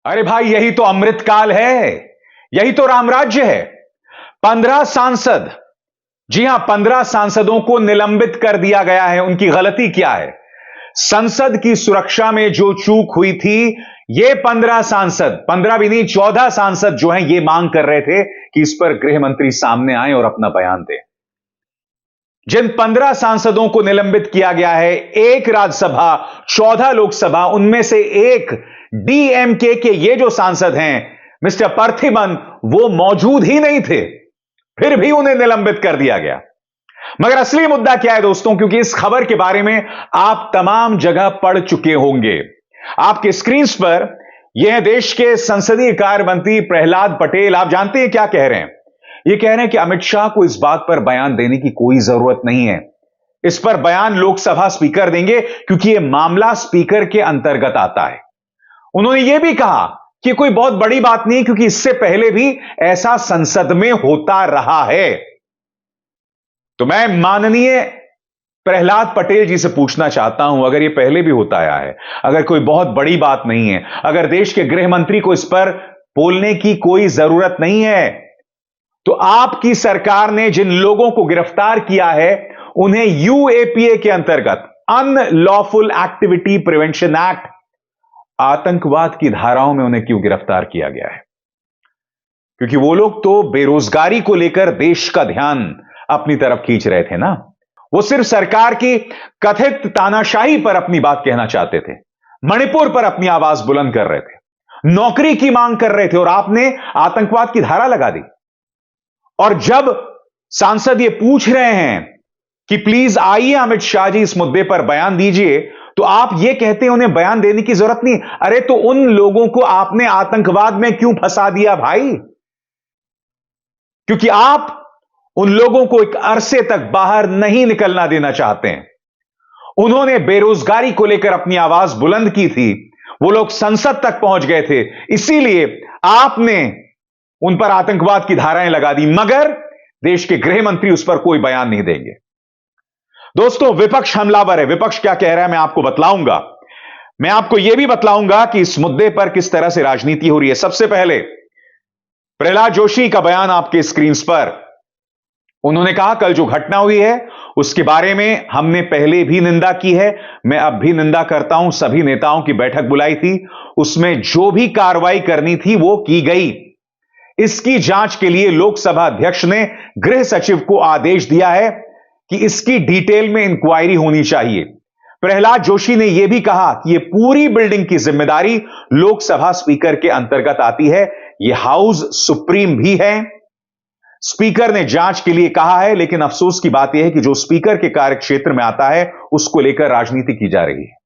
अरे भाई, यही तो अमृतकाल है, यही तो रामराज्य है। 15 सांसद, जी हां, 15 सांसदों को निलंबित कर दिया गया है। उनकी गलती क्या है? संसद की सुरक्षा में जो चूक हुई थी, ये 15 सांसद, 15 भी नहीं, 14 सांसद जो हैं, ये मांग कर रहे थे कि इस पर गृह मंत्री सामने आए और अपना बयान दें। जिन 15 सांसदों को निलंबित किया गया है, एक राज्यसभा, 14 लोकसभा, उनमें से एक डीएमके के ये जो सांसद हैं, मिस्टर पार्थिबन, वो मौजूद ही नहीं थे, फिर भी उन्हें निलंबित कर दिया गया। मगर असली मुद्दा क्या है दोस्तों? क्योंकि इस खबर के बारे में आप तमाम जगह पढ़ चुके होंगे। आपके स्क्रीन पर यह है देश के संसदीय कार्य मंत्री प्रहलाद पटेल। आप जानते हैं क्या कह रहे हैं? ये कह रहे हैं कि अमित शाह को इस बात पर बयान देने की कोई जरूरत नहीं है। इस पर बयान लोकसभा स्पीकर देंगे, क्योंकि यह मामला स्पीकर के अंतर्गत आता है। उन्होंने यह भी कहा कि कोई बहुत बड़ी बात नहीं, क्योंकि इससे पहले भी ऐसा संसद में होता रहा है। तो मैं माननीय प्रहलाद पटेल जी से पूछना चाहता हूं, अगर यह पहले भी होता आया है, अगर कोई बहुत बड़ी बात नहीं है, अगर देश के गृह मंत्री को इस पर बोलने की कोई जरूरत नहीं है, तो आपकी सरकार ने जिन लोगों को गिरफ्तार किया है, उन्हें यूएपीए के अंतर्गत, अनलॉफुल एक्टिविटी प्रिवेंशन एक्ट, आतंकवाद की धाराओं में उन्हें क्यों गिरफ्तार किया गया है? क्योंकि वो लोग तो बेरोजगारी को लेकर देश का ध्यान अपनी तरफ खींच रहे थे ना। वो सिर्फ सरकार की कथित तानाशाही पर अपनी बात कहना चाहते थे, मणिपुर पर अपनी आवाज बुलंद कर रहे थे, नौकरी की मांग कर रहे थे, और आपने आतंकवाद की धारा लगा दी। और जब सांसद ये पूछ रहे हैं कि प्लीज आइए अमित शाह जी, इस मुद्दे पर बयान दीजिए, तो आप ये कहते हैं उन्हें बयान देने की जरूरत नहीं। अरे तो उन लोगों को आपने आतंकवाद में क्यों फंसा दिया भाई? क्योंकि आप उन लोगों को एक अरसे तक बाहर नहीं निकलना देना चाहते हैं। उन्होंने बेरोजगारी को लेकर अपनी आवाज बुलंद की थी, वो लोग संसद तक पहुंच गए थे, इसीलिए आपने उन पर आतंकवाद की धाराएं लगा दी। मगर देश के गृह मंत्री उस पर कोई बयान नहीं देंगे। दोस्तों, विपक्ष हमलावर है। विपक्ष क्या कह रहा है मैं आपको बतलाऊंगा। मैं आपको यह भी बतलाऊंगा कि इस मुद्दे पर किस तरह से राजनीति हो रही है। सबसे पहले प्रहलाद जोशी का बयान आपके स्क्रीन पर। उन्होंने कहा कल जो घटना हुई है उसके बारे में हमने पहले भी निंदा की है, मैं अब भी निंदा करता हूं। सभी नेताओं की बैठक बुलाई थी, उसमें जो भी कार्रवाई करनी थी वो की गई। इसकी जांच के लिए लोकसभा अध्यक्ष ने गृह सचिव को आदेश दिया है कि इसकी डिटेल में इंक्वायरी होनी चाहिए। प्रहलाद जोशी ने यह भी कहा कि यह पूरी बिल्डिंग की जिम्मेदारी लोकसभा स्पीकर के अंतर्गत आती है, यह हाउस सुप्रीम भी है। स्पीकर ने जांच के लिए कहा है, लेकिन अफसोस की बात यह है कि जो स्पीकर के कार्यक्षेत्र में आता है उसको लेकर राजनीति की जा रही है।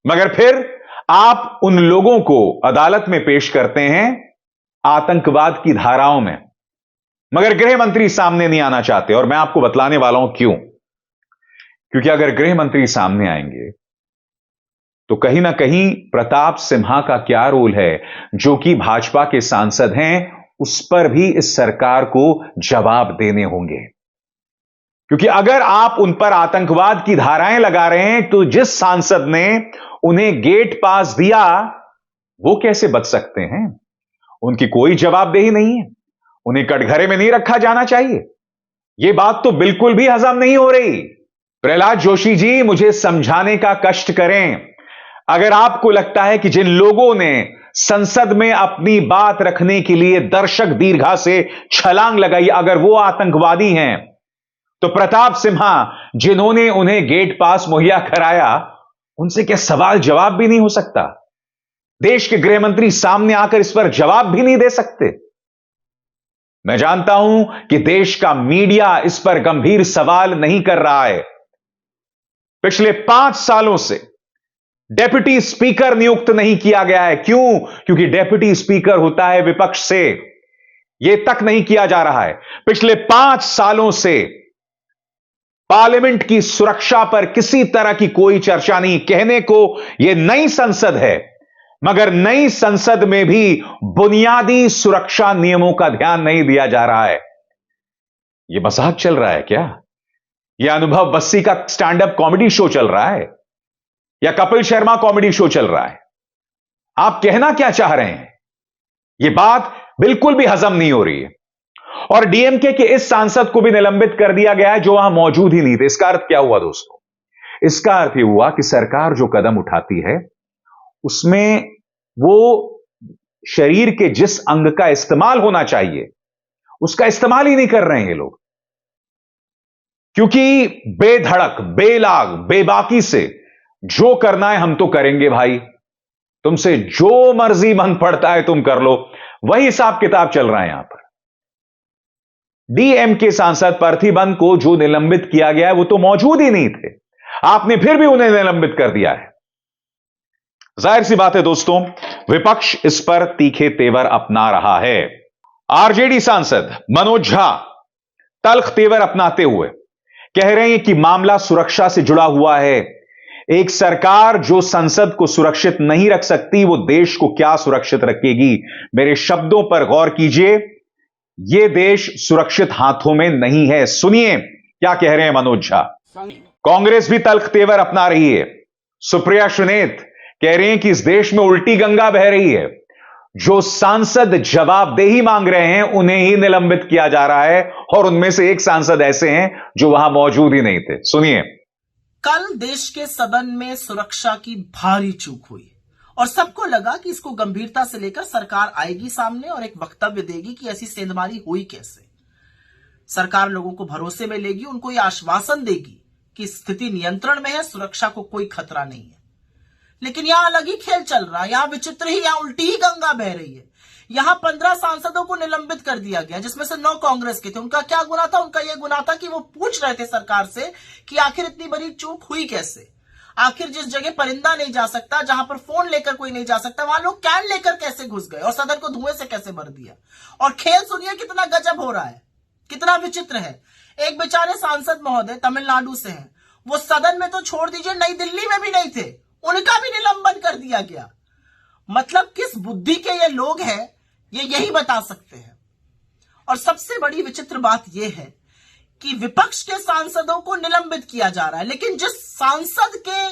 मगर फिर आप उन लोगों को अदालत में पेश करते हैं आतंकवाद की धाराओं में, मगर गृह मंत्री सामने नहीं आना चाहते। और मैं आपको बतलाने वाला हूं क्यों। क्योंकि अगर गृह मंत्री सामने आएंगे तो कहीं ना कहीं प्रताप सिम्हा का क्या रोल है, जो कि भाजपा के सांसद हैं, उस पर भी इस सरकार को जवाब देने होंगे। क्योंकि अगर आप उन पर आतंकवाद की धाराएं लगा रहे हैं, तो जिस सांसद ने उन्हें गेट पास दिया वो कैसे बच सकते हैं? उनकी कोई जवाबदेही नहीं है, उन्हें कटघरे में नहीं रखा जाना चाहिए। यह बात तो बिल्कुल भी हजम नहीं हो रही। प्रहलाद जोशी जी, मुझे समझाने का कष्ट करें। अगर आपको लगता है कि जिन लोगों ने संसद में अपनी बात रखने के लिए दर्शक दीर्घा से छलांग लगाई, अगर वो आतंकवादी हैं, तो प्रताप सिम्हा जिन्होंने उन्हें गेट पास मुहैया कराया, उनसे क्या सवाल जवाब भी नहीं हो सकता? देश के गृह मंत्री सामने आकर इस पर जवाब भी नहीं दे सकते? मैं जानता हूं कि देश का मीडिया इस पर गंभीर सवाल नहीं कर रहा है। पिछले 5 सालों से डेप्यूटी स्पीकर नियुक्त नहीं किया गया है। क्यों? क्योंकि डेप्यूटी स्पीकर होता है विपक्ष से, यह तक नहीं किया जा रहा है। पिछले 5 सालों से पार्लियामेंट की सुरक्षा पर किसी तरह की कोई चर्चा नहीं। कहने को यह नई संसद है, मगर नई संसद में भी बुनियादी सुरक्षा नियमों का ध्यान नहीं दिया जा रहा है। यह मजाक चल रहा है क्या? यह अनुभव बस्सी का स्टैंड अप कॉमेडी शो चल रहा है, या कपिल शर्मा कॉमेडी शो चल रहा है? आप कहना क्या चाह रहे हैं? यह बात बिल्कुल भी हजम नहीं हो रही है। और डीएमके के इस सांसद को भी निलंबित कर दिया गया है जो वहां मौजूद ही नहीं थे। इसका अर्थ क्या हुआ दोस्तों? इसका अर्थ यह हुआ कि सरकार जो कदम उठाती है उसमें वो शरीर के जिस अंग का इस्तेमाल होना चाहिए उसका इस्तेमाल ही नहीं कर रहे हैं ये लोग, क्योंकि बेधड़क, बेलाग, बेबाकी से जो करना है हम तो करेंगे भाई, तुमसे जो मर्जी मन पड़ता है तुम कर लो, वही हिसाब किताब चल रहा है यहां पर। डीएमके सांसद पार्थिबन को जो निलंबित किया गया है वो तो मौजूद ही नहीं थे, आपने फिर भी उन्हें निलंबित कर दिया है। जाहिर सी बात है दोस्तों, विपक्ष इस पर तीखे तेवर अपना रहा है। आरजेडी सांसद मनोज झा तल्ख तेवर अपनाते हुए कह रहे हैं कि मामला सुरक्षा से जुड़ा हुआ है। एक सरकार जो संसद को सुरक्षित नहीं रख सकती वो देश को क्या सुरक्षित रखेगी? मेरे शब्दों पर गौर कीजिए, यह देश सुरक्षित हाथों में नहीं है। सुनिए क्या कह रहे हैं मनोज झा। कांग्रेस भी तल्ख तेवर अपना रही है। सुप्रिया सुनेत कह रहे हैं कि इस देश में उल्टी गंगा बह रही है। जो सांसद जवाबदेही मांग रहे हैं उन्हें ही निलंबित किया जा रहा है, और उनमें से एक सांसद ऐसे हैं जो वहां मौजूद ही नहीं थे। सुनिए। कल देश के सदन में सुरक्षा की भारी चूक हुई और सबको लगा कि इसको गंभीरता से लेकर सरकार आएगी सामने और एक वक्तव्य देगी कि ऐसी सेंधमारी हुई कैसे। सरकार लोगों को भरोसे में लेगी, उनको यह आश्वासन देगी कि स्थिति नियंत्रण में है, सुरक्षा को कोई खतरा नहीं है। लेकिन यहां अलग ही खेल चल रहा है, यहां विचित्र ही, यहां उल्टी ही गंगा बह रही है। यहां 15 सांसदों को निलंबित कर दिया गया, जिसमें से 9 कांग्रेस के थे। उनका क्या गुना था? उनका यह गुना था कि वो पूछ रहे थे सरकार से कि आखिर इतनी बड़ी चूक हुई कैसे। आखिर जिस जगह परिंदा नहीं जा सकता, जहां पर फोन लेकर कोई नहीं जा सकता, वहां लोग कैन लेकर कैसे घुस गए और सदन को धुएं से कैसे भर दिया। और खेल सुनिए कितना गजब हो रहा है, कितना विचित्र है। एक बेचारे सांसद महोदय तमिलनाडु से हैं, वो सदन में तो छोड़ दीजिए, नई दिल्ली में भी नहीं थे, उनका भी निलंबन कर दिया गया। मतलब किस बुद्धि के ये लोग हैं, ये यही बता सकते हैं। और सबसे बड़ी विचित्र बात यह है कि विपक्ष के सांसदों को निलंबित किया जा रहा है, लेकिन जिस सांसद के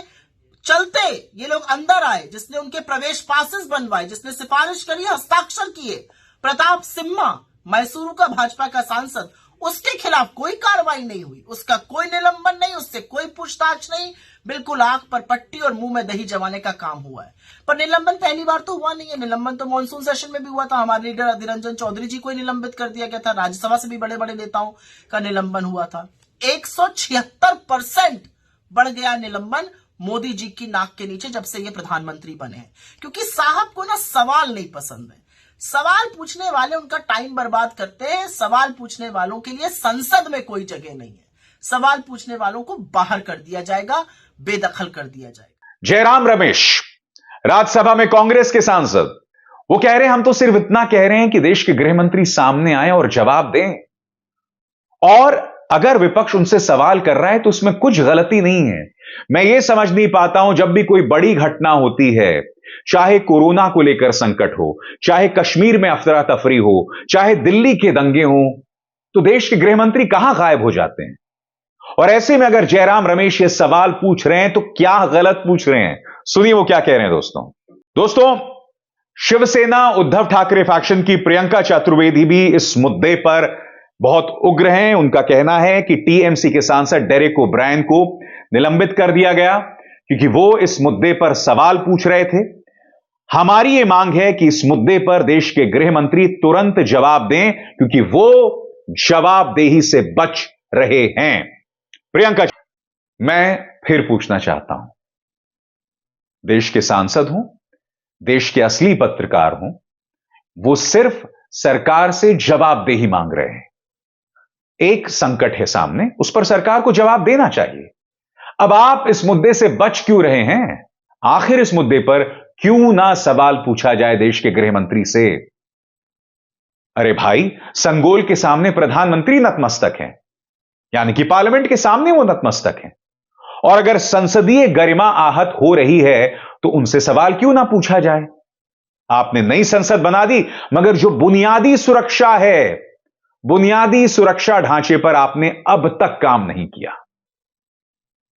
चलते ये लोग अंदर आए, जिसने उनके प्रवेश पासेस बनवाए, जिसने सिफारिश करी, हस्ताक्षर किए, प्रताप सिम्हा, मैसूरू का भाजपा का सांसद, उसके खिलाफ कोई कार्रवाई नहीं हुई, उसका कोई निलंबन नहीं, उससे कोई पूछताछ नहीं। बिल्कुल आंख पर पट्टी और मुंह में दही जमाने का काम हुआ है। पर निलंबन पहली बार तो हुआ नहीं है, निलंबन तो मॉनसून सेशन में भी हुआ था। हमारे लीडर अधीर रंजन चौधरी जी को निलंबित कर दिया गया था, राज्यसभा से भी बड़े बड़े नेताओं का निलंबन हुआ था। 176% बढ़ गया निलंबन मोदी जी की नाक के नीचे जब से ये प्रधानमंत्री बने हैं, क्योंकि साहब को ना सवाल नहीं पसंद है। सवाल पूछने वाले उनका टाइम बर्बाद करते हैं। सवाल पूछने वालों के लिए संसद में कोई जगह नहीं है। सवाल पूछने वालों को बाहर कर दिया जाएगा, बेदखल कर दिया जाएगा। जयराम रमेश राज्यसभा में कांग्रेस के सांसद, वो कह रहे हैं हम तो सिर्फ इतना कह रहे हैं कि देश के गृह मंत्री सामने आए और जवाब दें, और अगर विपक्ष उनसे सवाल कर रहा है तो उसमें कुछ गलती नहीं है। मैं ये समझ नहीं पाता हूं, जब भी कोई बड़ी घटना होती है, चाहे कोरोना को लेकर संकट हो, चाहे कश्मीर में अफरा तफरी हो, चाहे दिल्ली के दंगे हो, तो देश के गृह मंत्री कहां गायब हो जाते हैं। और ऐसे में अगर जयराम रमेश ये सवाल पूछ रहे हैं तो क्या गलत पूछ रहे हैं? सुनिए वो क्या कह रहे हैं। दोस्तों शिवसेना उद्धव ठाकरे फैक्शन की प्रियंका चतुर्वेदी भी इस मुद्दे पर बहुत उग्र हैं। उनका कहना है कि टीएमसी के सांसद डेरेक ओब्रायन को निलंबित कर दिया गया क्योंकि वो इस मुद्दे पर सवाल पूछ रहे थे। हमारी ये मांग है कि इस मुद्दे पर देश के गृह मंत्री तुरंत जवाब दें, क्योंकि वो जवाबदेही से बच रहे हैं। प्रियंका, मैं फिर पूछना चाहता हूं, देश के सांसद हूं, देश के असली पत्रकार हूं, वो सिर्फ सरकार से जवाबदेही मांग रहे हैं। एक संकट है सामने, उस पर सरकार को जवाब देना चाहिए। अब आप इस मुद्दे से बच क्यों रहे हैं? आखिर इस मुद्दे पर क्यों ना सवाल पूछा जाए देश के गृह मंत्री से? अरे भाई, संगोल के सामने प्रधानमंत्री नतमस्तक हैं, यानी कि पार्लियामेंट के सामने वो नतमस्तक हैं। और अगर संसदीय गरिमा आहत हो रही है तो उनसे सवाल क्यों ना पूछा जाए? आपने नई संसद बना दी, मगर जो बुनियादी सुरक्षा है, बुनियादी सुरक्षा ढांचे पर आपने अब तक काम नहीं किया।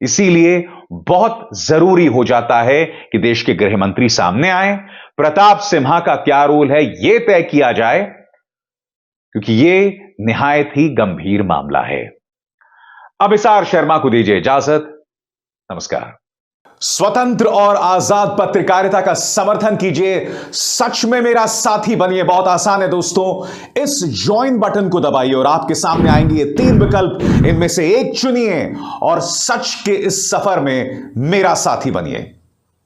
इसीलिए बहुत जरूरी हो जाता है कि देश के गृह मंत्री सामने आए, प्रताप सिम्हा का क्या रोल है यह तय किया जाए, क्योंकि यह निहायत ही गंभीर मामला है। अब एसआर शर्मा को दीजिए इजाजत। नमस्कार। स्वतंत्र और आजाद पत्रकारिता का समर्थन कीजिए, सच में मेरा साथी बनिए। बहुत आसान है दोस्तों, इस ज्वाइन बटन को दबाइए और आपके सामने आएंगे ये 3 विकल्प, इनमें से एक चुनिए और सच के इस सफर में मेरा साथी बनिए।